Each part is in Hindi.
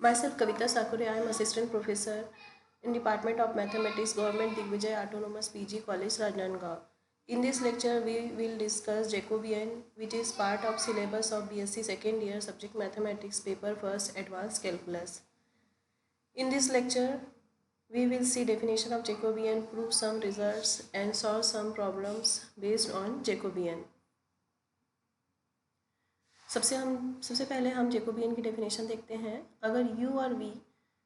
Myself Kavita Sakure, I am Assistant Professor in Department of Mathematics, Government Digvijay Autonomous PG College, Rajnandgaon. In this lecture, we will discuss Jacobian, which is part of syllabus of BSc second year subject Mathematics, paper first, Advanced Calculus. In this lecture, we will see definition of Jacobian, prove some results, and solve some problems based on Jacobian. सबसे पहले हम जेकोबियन की डेफिनेशन देखते हैं। अगर u और v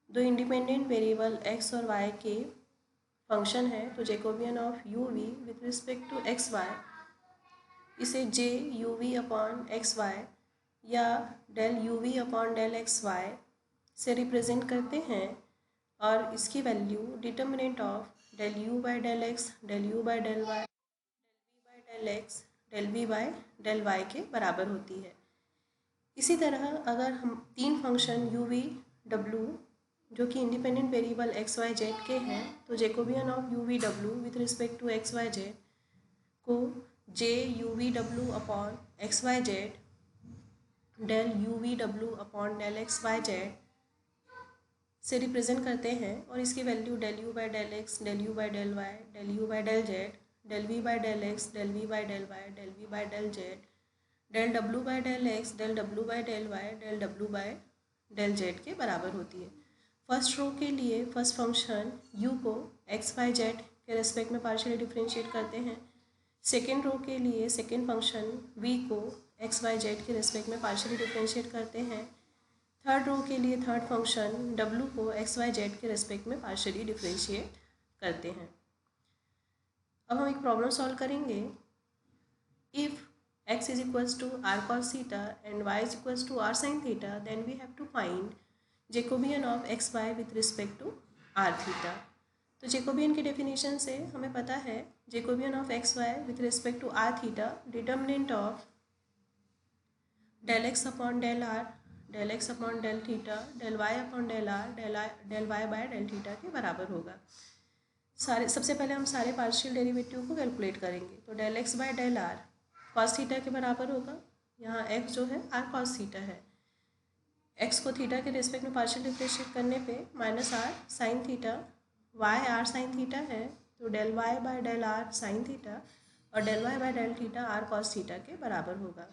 दो इंडिपेंडेंट वेरिएबल x और y के फंक्शन है तो Jacobian of u v with respect to x y इसे j u v upon x y या del u v upon del x y से रिप्रेजेंट करते हैं और इसकी value determinant of del u by del x, del u by del y, del v by del x, del v by del y के बराबर होती है। इसी तरह अगर हम तीन फंक्शन u v w जो कि independent variable x y z के हैं तो Jacobian of u v w with respect to x y z को j u v w upon x y z del u v w upon del x y z से रिप्रेजेंट करते हैं और इसकी value del u by del x, del u by del y, del u by del z, del v by del x, del v by del y, del v by del z, del w by del x, del w by del y, del w by del z के बराबर होती है। फर्स्ट रो के लिए फर्स्ट फंक्शन u को x बाई जेड के रेस्पेक्ट में पार्शियली डिफरेंशिएट करते हैं। सेकेंड रो के लिए सेकेंड फंक्शन v को x बाई जेड के रेस्पेक्ट में पार्शियली डिफरेंशिएट करते हैं। थर्ड रो के लिए थर्ड फंक्शन w को x बाई जेड के रेस्पेक्ट में पार्शियली डिफरेंशिएट करते हैं। अब हम एक प्रॉब्लम सॉल्व करेंगे। If x is equals to r cos theta and y is equals to r sin theta, then we have to find Jacobian of x y with respect to r theta. तो जेकोबियन की डेफिनेशन से हमें पता है Jacobian of x y with respect to r theta determinant of del x upon del r, del x upon del theta, del y upon del r, del y by del theta के बराबर होगा। सबसे पहले हम सारे पार्शियल डेरिवेटिव को कैलकुलेट करेंगे। तो del x by del r cos theta के बराबर होगा। यहाँ x जो है r कॉस थीटा है। x को थीटा के रिस्पेक्ट में पार्शियल डिफरेंशिएट करने पे minus r sine theta, y r sine theta है तो del y by del r sine theta और del y by del theta r cos theta के बराबर होगा।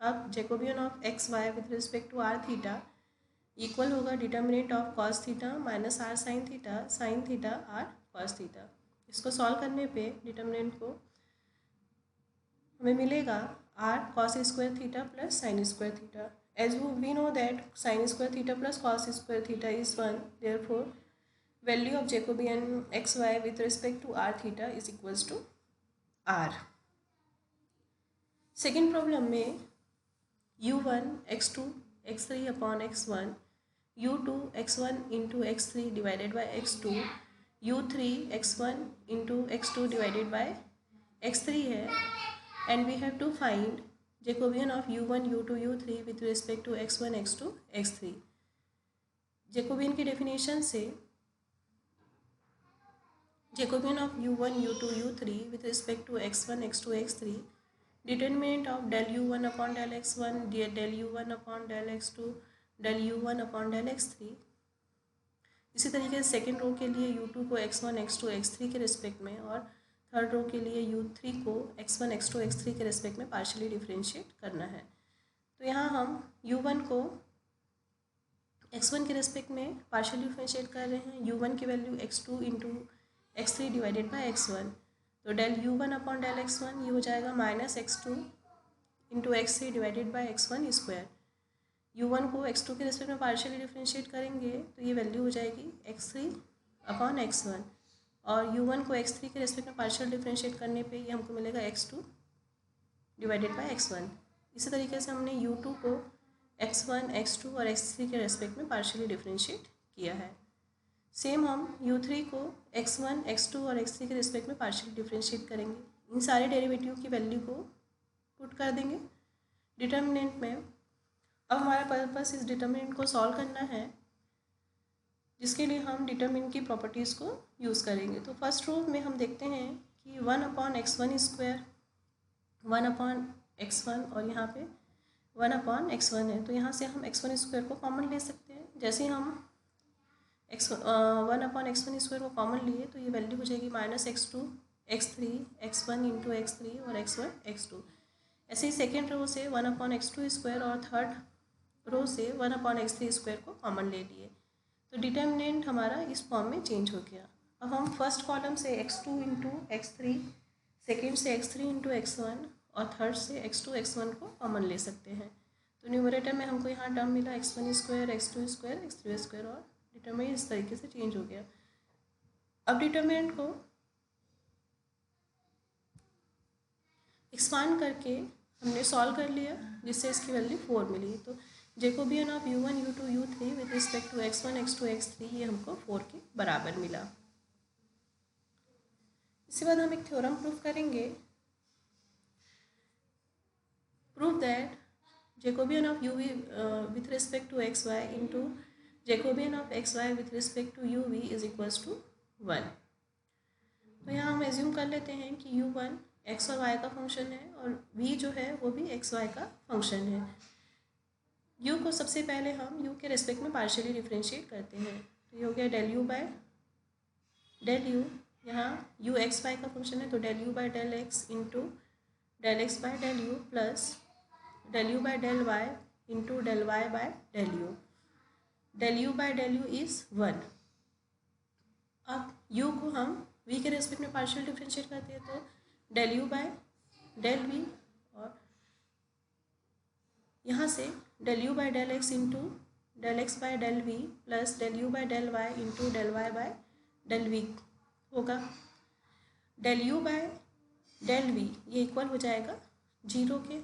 अब Jacobian of x y with respect to r theta equal होगा determinant of cos theta minus r sine theta r cos theta. इसको सॉल्व करने पे डिटर्मिनेंट को हमें मिलेगा r cos square theta plus sine square theta. As we know that sine square theta plus cos square theta is 1, therefore value of Jacobian x y with respect to r theta is equals to r। Second problem में u1 x2 x3 upon x1, u2 x1 into x3 divided by x2, u3 x1 into x2 divided by x3 है and we have to find Jacobian of u1, u2, u3 with respect to x1, x2, x3। Jacobian की डेफिनेशन से Jacobian of u1, u2, u3 with respect to x1, x2, x3 determinant of del u1 upon del x1, del u1 upon del x2, del u1 upon del x3। इसी तरीके से सेकेंड रो के लिए u2 को x1, x2, x3 के रिस्पेक्ट में और थर्ड रो के लिए u3 को x1, x2, x3 के रेस्पेक्ट में पार्शियली डिफरेंशिएट करना है। तो यहाँ हम u1 को x1 के रेस्पेक्ट में पार्शियली डिफरेंशिएट कर रहे हैं। u1 की value x2 into x3 divided by x1, तो del u1 upon del x1 ये हो जाएगा minus x2 into x3 divided by x1 square. u1 को x2 के रेस्पेक्ट में पार्शियली डिफरेंशिएट करेंगे तो ये वैल्यू हो जाएगी x3 अपॉन x1 और u1 को x3 के रेस्पेक्ट में पार्शियल डिफरेंशिएट करने पे ये हमको मिलेगा x2 डिवाइडेड बाई x1। इसी तरीके से हमने u2 को x1, x2 और x3 के रेस्पेक्ट में पार्शियली डिफरेंशिएट किया है। सेम हम u3 को x1, x2 और x3 के रेस्पेक्ट में पार्शियली डिफरेंशिएट करेंगे। इन सारे डेरिवेटिव की वैल्यू को पुट कर देंगे डिटर्मिनेंट में। अब हमारा पर्पस इस डिटर्मिनेंट को सॉल्व करना है जिसके लिए हम डिटरमिनेंट की प्रॉपर्टीज़ को यूज़ करेंगे। तो फर्स्ट रो में हम देखते हैं कि 1 upon x1 square, 1 upon x1 और यहाँ पे 1 अपॉन x1 है। तो यहाँ से हम x1 स्क्वायर को कॉमन ले सकते हैं जैसे हम (1/x1² को कॉमन लिए तो ये वैल्यू हो जाएगी -x2 x3 x1 into x3 और x1 x2। ऐसे ही सेकेंड रो से 1/x2² और थर्ड रो से 1/x3² को कॉमन ले लिए तो डिटर्मिनेंट हमारा इस फॉर्म में चेंज हो गया। अब हम फर्स्ट कॉलम से x2 इंटू x3, सेकेंड से x3 इंटू x1 और थर्ड से x2 x1 को कॉमन ले सकते हैं। तो न्यूमरेटर में हमको यहाँ टर्म मिला x1² x2² x3² और डिटर्मिनेंट इस तरीके से चेंज हो गया। अब डिटर्मिनेंट को एक्सपांड करके हमने सॉल्व कर लिया जिससे इसकी वैल्यू 4 मिली। तो Jacobian of u1 u2 u3 with respect to x1 x2 x3 ये हमको 4 के बराबर मिला। इसके बाद हम एक थ्योरम प्रूव करेंगे। Prove that Jacobian of u v with respect to xy into Jacobian of xy with respect to u v is equals to 1। तो यहाँ हम एज्यूम कर लेते हैं कि u1 x और y का फंक्शन है और v जो है वो भी x y का फंक्शन है। u को सबसे पहले हम u के रेस्पेक्ट में पार्शियली डिफ्रेंशिएट करते हैं तो ये हो गया del u by del u। यहाँ u x y का फंक्शन है तो del u by del x into del x by del u plus del u by del y into del y by del u। del u by del u is 1। अब u को हम v के रेस्पेक्ट में पार्शियल डिफ्रेंशिएट करते हैं तो del u by del v और यहाँ से del u by del x into del x by del v plus del u by del y into del y by del v होगा। del u by del v ये इक्वल हो जाएगा 0 के।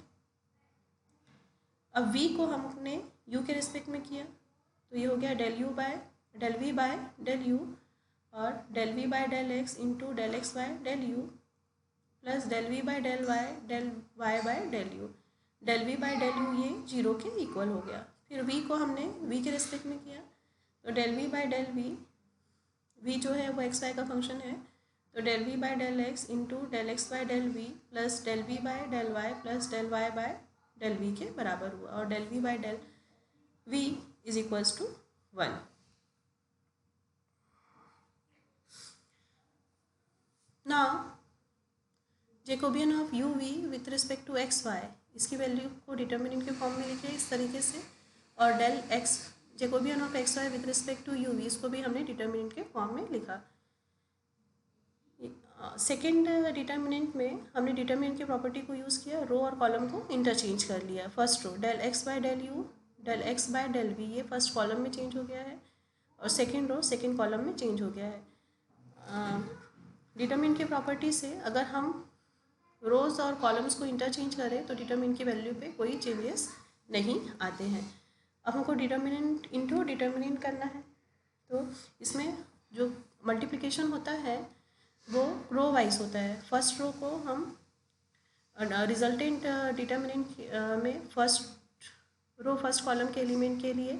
अब v को हमने u के रेस्पेक्ट में किया तो ये हो गया del u by del v bye del u और del v bye del x into del x by del u plus del v bye del y by del u। del v bye del u ये 0 के इक्वल हो गया। फिर v को हमने v के रेस्पेक्ट में किया तो del v bye del v जो है वो x y का फंक्शन है तो del v bye del x into del x by del v plus del v bye del y plus del y by del v के बराबर हुआ और del v bye del v is equals to 1। Now Jacobian of u v with respect to x y इसकी वैल्यू को डिटर्मिनेंट के फॉर्म में लिखे इस तरीके से और del x Jacobian of x y with respect to u v इसको भी हमने डिटर्मिनेंट के फॉर्म में लिखा। सेकेंड डिटर्मिनेंट में हमने डिटर्मिनेंट की प्रॉपर्टी को यूज़ किया, रो और कॉलम को इंटरचेंज कर लिया। First row del x by del u del x by del v ये फर्स्ट कॉलम में चेंज हो गया है और सेकेंड रो सेकेंड कॉलम में चेंज हो गया है। डिटर्मिनेंट की प्रॉपर्टी से अगर हम रोज़ और कॉलम्स को इंटरचेंज करें तो डिटर्मिनेंट की वैल्यू पे कोई चेंजेस नहीं आते हैं। अब हमको डिटर्मिनेंट इंटू डिटर्मिनेंट करना है तो इसमें जो मल्टीप्लिकेशन होता है वो रो वाइज होता है। फर्स्ट रो को हम रिजल्टेंट डिटर्मिनेंट में फर्स्ट रो फर्स्ट कॉलम के एलिमेंट के लिए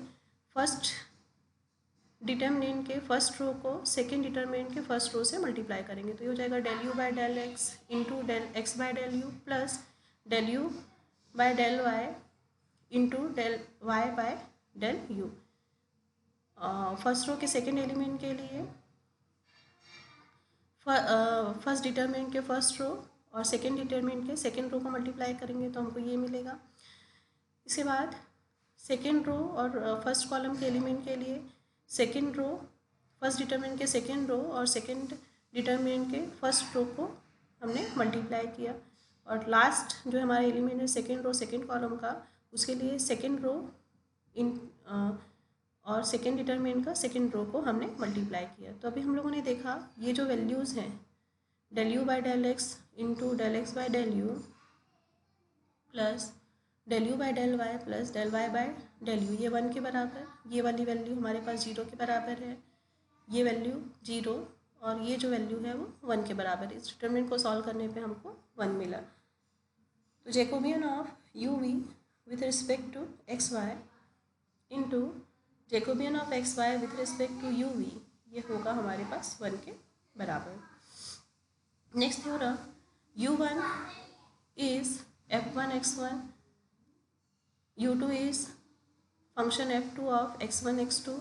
फर्स्ट डिटर्मिनेंट के फर्स्ट रो को सेकेंड डिटर्मिनेंट के फर्स्ट रो से मल्टीप्लाई करेंगे तो ये हो जाएगा del u by del x into del x by del u plus del u by del y into del y by del u। First row के सेकेंड एलिमेंट के लिए फर्स्ट डिटर्मिनेंट के फर्स्ट रो और सेकेंड डिटर्मिनेंट के सेकेंड रो को मल्टीप्लाई करेंगे तो हमको ये मिलेगा। इसके बाद सेकेंड रो और फर्स्ट कॉलम के एलिमेंट के लिए सेकेंड रो फर्स्ट डिटर्मिनेंट के सेकेंड रो और सेकेंड डिटर्मिनेंट के फर्स्ट रो को हमने मल्टीप्लाई किया और लास्ट जो हमारा एलिमेंट है सेकेंड रो सेकेंड कॉलम का उसके लिए सेकेंड रो इन और सेकेंड डिटर्मिनेंट का सेकेंड रो को हमने मल्टीप्लाई किया। तो अभी हम लोगों ने देखा ये जो वैल्यूज़ हैं del u by del x into del x by del u plus del u by del y plus del y by del u ये 1 के बराबर, ये वाली वैल्यू हमारे पास 0 के बराबर है, ये वैल्यू 0 और ये जो वैल्यू है वो 1 के बराबर है। इस डिटर्मिनेंट को सॉल्व करने पे हमको 1 मिला। तो Jacobian of u v with respect to x y into Jacobian of x y with respect to u v ये होगा हमारे पास 1 के बराबर। Next theorem u1 is f1 x1 u2 is function f2 of x1 x2,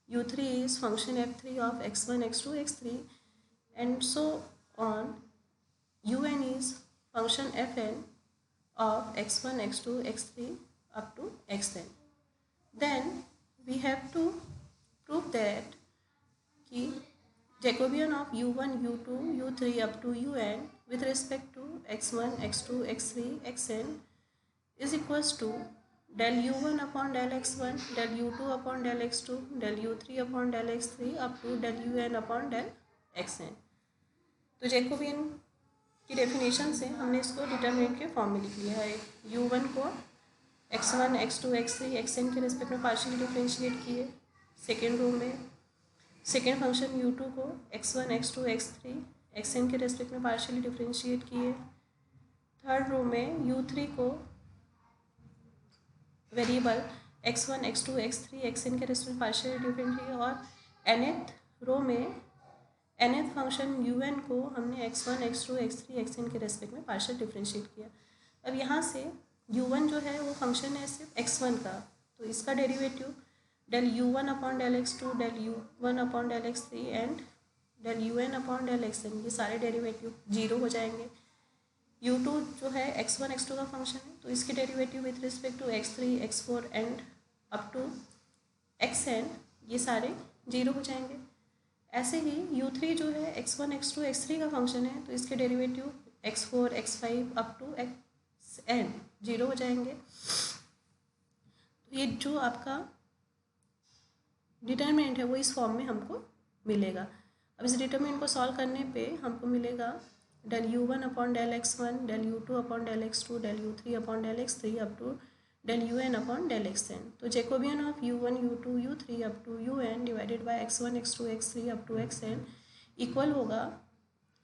u3 is function f3 of x1 x2 x3, and so on. un is function fn of x1 x2 x3 up to xn. Then we have to prove that कि Jacobian of u1 u2 u3 up to un with respect to x1 x2 x3 xn is equals to del u1 upon del x1 del u2 upon del x2 del u3 upon del x3 up to del un upon del xn. तो जैकोबियन की डेफिनेशन से हमने इसको डिटरमिनेंट के फॉर्म में लिख लिया है. u1 को x1 x2 x3 xn के रिस्पेक्ट में पार्शियली डिफ्रेंशिएट किए सेकेंड रो में. सेकेंड फंक्शन u2 को x1 x2 x3 xn के रेस्पेक्ट में पार्शियली डिफ्रेंशिएट किए. थर्ड रो में u3 को variable x1 x2 x3 xn के रेस्पेक्ट में पार्शियली डिफ्रेंशिएट किया. और nth रो में nth फंक्शन un को हमने x1 x2 x3 xn के रेस्पेक्ट में पार्शियल डिफ्रेंशिएट किया. अब यहाँ से u1 जो है वो फंक्शन है सिर्फ x1 का, तो इसका derivative del u1 upon del x2 del u1 upon del x3 and del un upon del xn, ये सारे डेरिवेटिव जीरो हो जाएंगे. u2 जो है x1 x2 का फंक्शन है, तो इसके derivative with respect to x3 x4 and up to xn ये सारे जीरो हो जाएंगे. ऐसे ही u3 जो है x1 x2 x3 का फंक्शन है, तो इसके derivative x4 x5 up to xn zero हो जाएंगे. तो ये जो आपका डिटरमिनेंट है वो इस फॉर्म में हमको मिलेगा. अब इस डिटरमिनेंट को सॉल्व करने पे हमको मिलेगा del u1 upon del x1 del u2 upon del x2 del u3 upon del x3 up to del un upon del xn. तो Jacobian of u1 u2 u3 up to un divided by x1 x2 x3 up to xn equal होगा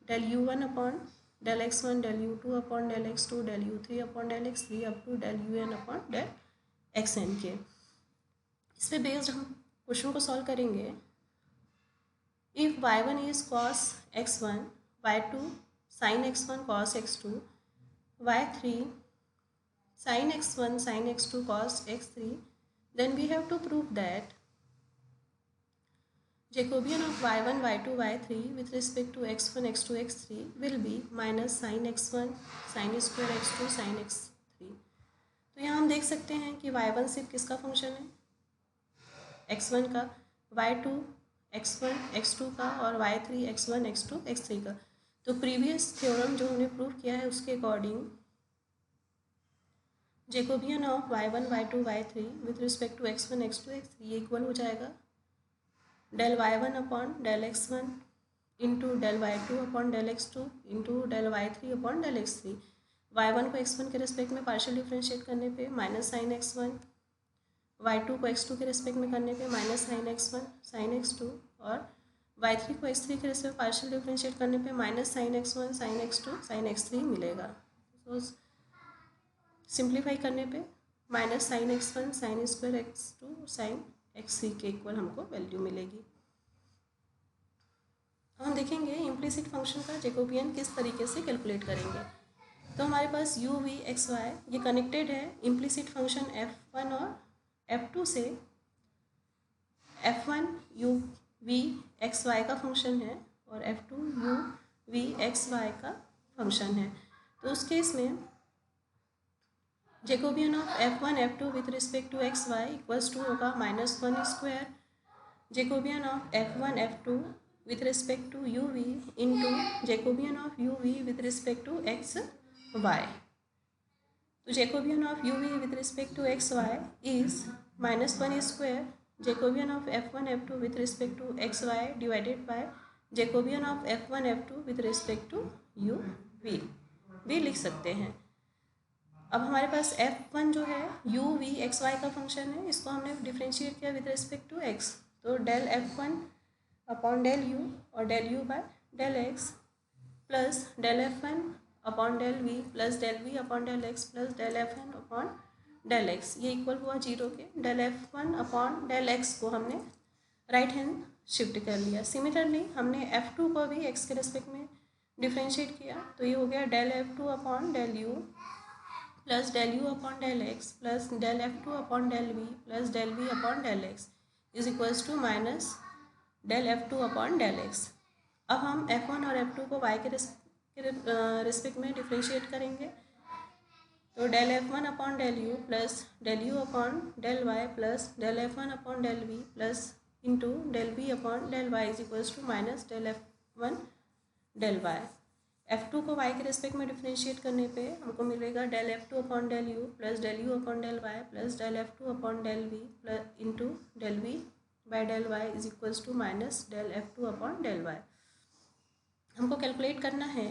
del u1 upon del x1 del u2 upon del x2 del u3 upon del x3 up to del un upon del xn के. इस पर बेस्ड हम क्वेश्चन को सॉल्व करेंगे. If y1 is cos x1 y2 sin x1 cos x2 y3 sin x1 sin x2 cos x3, then we have to prove that Jacobian of y1 y2 y3 with respect to x1 x2 x3 will be minus sin x1 sin square x2 sin x3. तो यहाँ हम देख सकते हैं कि y1 सिर्फ किसका फंक्शन है, x1 का, y2 x1 x2 का और y3 x1 x2 x3 का. तो प्रीवियस थ्योरम जो हमने प्रूव किया है उसके according Jacobian of y1 y2 y3 with respect to x1 x2 x3 ये इक्वल हो जाएगा del y1 upon del x1 into del y2 upon del x2 into del y3 upon del x3. y1 को x1 के रिस्पेक्ट में पार्शियल डिफ्रेंशिएट करने पे माइनस साइन x1, y2 को x2 के रिस्पेक्ट में करने पे minus sine x1 sign x2 और y3 को x3 के रिस्पेक्ट पार्शियल डिफ्रेंशिएट करने पे minus sine x1 sign x2 sine x3 मिलेगा. तो सिंप्लीफाई करने पे minus sine x1 sine square x2 sine x3 के इक्वल हमको वैल्यू मिलेगी. हम देखेंगे इम्प्लिसिट फंक्शन का जैकोबियन किस तरीके से कैलकुलेट करेंगे. तो हमारे पास u v x y ये कनेक्टेड है इम्प्लिसिट फंक्शन f1 और f2 से. f1 u v x y का फंक्शन है और f2 u v x y का फंक्शन है. तो उस केस में Jacobian of f1 f2 with respect to x y equals to होगा -1 square Jacobian of f1 f2 with respect to u v into Jacobian of u v with respect to x y. तो Jacobian of u v with respect to x y is -1 square Jacobian of f1 f2 with respect to x y divided by Jacobian of f1 f2 with respect to u v भी लिख सकते हैं. अब हमारे पास f1 जो है u v x y का फंक्शन है, इसको हमने डिफ्रेंशिएट किया विद रिस्पेक्ट टू x. तो del f1 upon del u और del u by del x plus del f1 upon del v plus del v upon del x plus del fn upon del x ये इक्वल हुआ 0 के. Del f1 upon del x को हमने राइट हैंड शिफ्ट कर लिया. सिमिलरली हमने f2 को भी x के रेस्पेक्ट में डिफ्रेंशिएट किया, तो ये हो गया del f2 upon del u plus del u upon del x plus del F2 upon del v plus del v upon del x is equals to minus del F2 upon del x. अब हम F1 और F2 को y के रिस्पेक्ट में डिफ्रेंशिएट करेंगे। तो del F1 upon del u plus del u upon del y plus del F1 upon del v plus into del v upon del y is equals to minus del F1 del y. F2 को y के रिस्पेक्ट में डिफ्रेंशिएट करने पे हमको मिलेगा del F2 upon del u plus del u upon del y plus del F2 upon del v plus into del v by del y is equals to minus del F2 upon del y. हमको कैलकुलेट करना है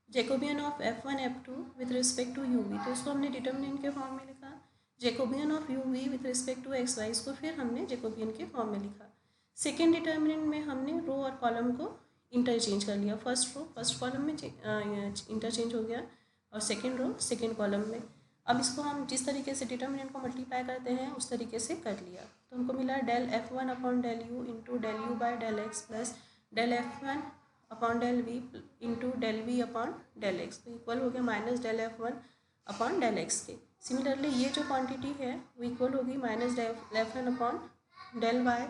Jacobian of F1 F2 with respect to u v, तो इसको हमने डिटर्मिनेंट के फॉर्म में लिखा। Jacobian of u v with respect to x y, इसको फिर हमने जैकोबियन के फॉर्म में लिखा। सेकेंड डिटर्मिनेंट में हमने रो और कॉलम को इंटरचेंज कर लिया। फर्स्ट रो फर्स्ट कॉलम में इंटरचेंज हो गया और सेकेंड रो सेकेंड कॉलम में। अब इसको हम जिस तरीके से डिटर्मिनेंट को मल्टीप्लाई करते हैं उस तरीके से कर लिया। तो हमको मिला del F1 upon del u into del u by del x plus del F1 upon del v into del v upon del x, तो इक्वल हो गया minus del F1 upon del x के। सिमिलरली ये जो क्वांटिटी है वो इक्वल होगी minus del F1 upon del y.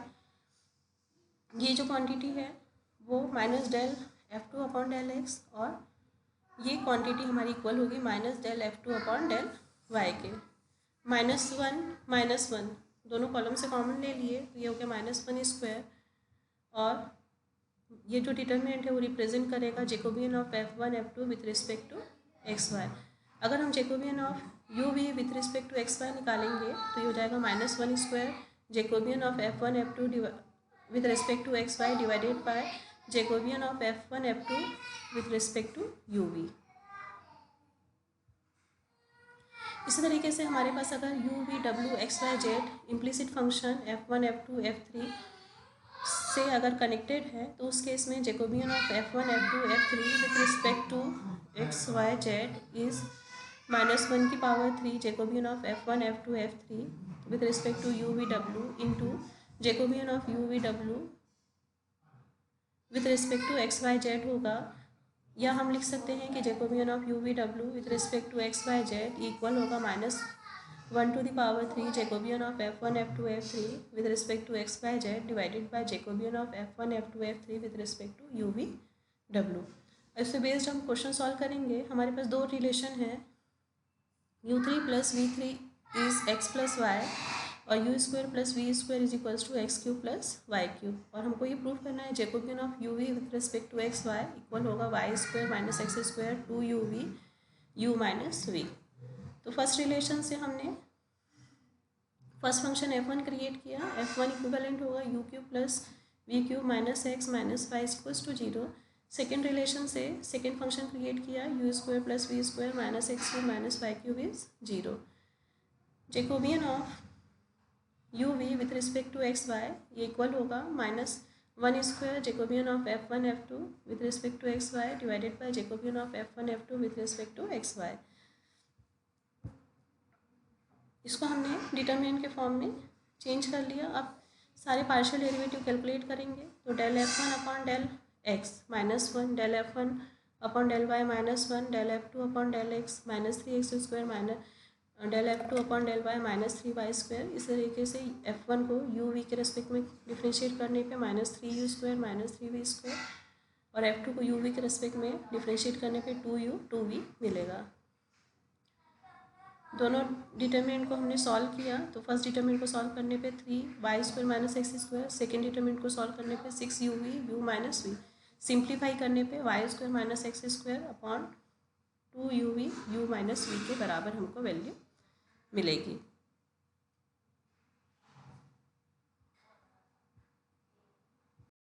ये जो क्वांटिटी है वो minus del F2 upon del x, और ये क्वांटिटी हमारी इक्वल होगी minus del F2 upon del y के। -1 दोनों कॉलम से कॉमन ले लिए तो ये हो गया -1 स्क्वायर, और ये जो डिटर्मिनेंट है वो रिप्रेजेंट करेगा Jacobian of F1 F2 with respect to x y. अगर हम Jacobian of u v with respect to x y निकालेंगे तो ये हो जाएगा -1 square Jacobian of F1 F2 with respect to x y divided by Jacobian of F1 F2 with respect to u v. इसी तरीके से हमारे पास अगर यू वी डब्ल्यू x y z implicit function F1 F2 F3 से अगर कनेक्टेड है तो उस केस में Jacobian of F1 F2 F3 with respect to x y Z is -1 की power 3 Jacobian of F1 F2 F3 with respect to u v W into Jacobian of u v W with respect to x y Z होगा। या हम लिख सकते हैं कि Jacobian of u v W with respect to x y Z equal होगा -1 to the power 3 Jacobian of F1 F2 F3 with respect to x y z divided by Jacobian of F1 F2 F3 with respect to u v डब्ल्यू। इससे बेस्ड हम क्वेश्चन सॉल्व करेंगे। हमारे पास दो रिलेशन है, u3 plus v3 is x plus y और u square plus v square is equals to x cube plus y cube, और हमको ये प्रूव करना है Jacobian of u v with respect to x y equal होगा y square minus x square 2u v u minus v. तो फर्स्ट रिलेशन से हमने फर्स्ट फंक्शन F1 क्रिएट किया। F1 इक्विवेलेंट होगा u cube plus v cube minus x minus y equals to 0। Second relation से सेकेंड फंक्शन क्रिएट किया u square plus v square minus x cube minus y cube is 0। Jacobian of u v with respect to x y ये इक्वल होगा -1 square Jacobian of F1 F2 with respect to x y divided by Jacobian of F1 F2 with respect to x y. इसको हमने डिटर्मिनेंट के फॉर्म में चेंज कर लिया। अब सारे पार्शियल डेरिवेटिव कैलकुलेट करेंगे। तो del F1 upon del x -1 del F1 upon del y -1 del F2 upon del x -3x square minus del F2 upon del y -3y square. इस तरीके से F1 को यू वी के रेस्पेक्ट में डिफ्रेंशिएट करने पे -3u स्क्वायर -3v स्क्वायर, और F2 को यू वी के रेस्पेक्ट में डिफ्रेंशिएट करने पे 2u 2v मिलेगा। दोनों डिटर्मिनेंट को हमने सॉल्व किया। तो फर्स्ट डिटर्मिनेंट को सॉल्व करने पे 3y square minus x square, second determinant को सॉल्व करने पे 6u v minus we, simplify करने पे y square minus x square upon 2u v u minus v के बराबर हमको वैल्यू मिलेगी।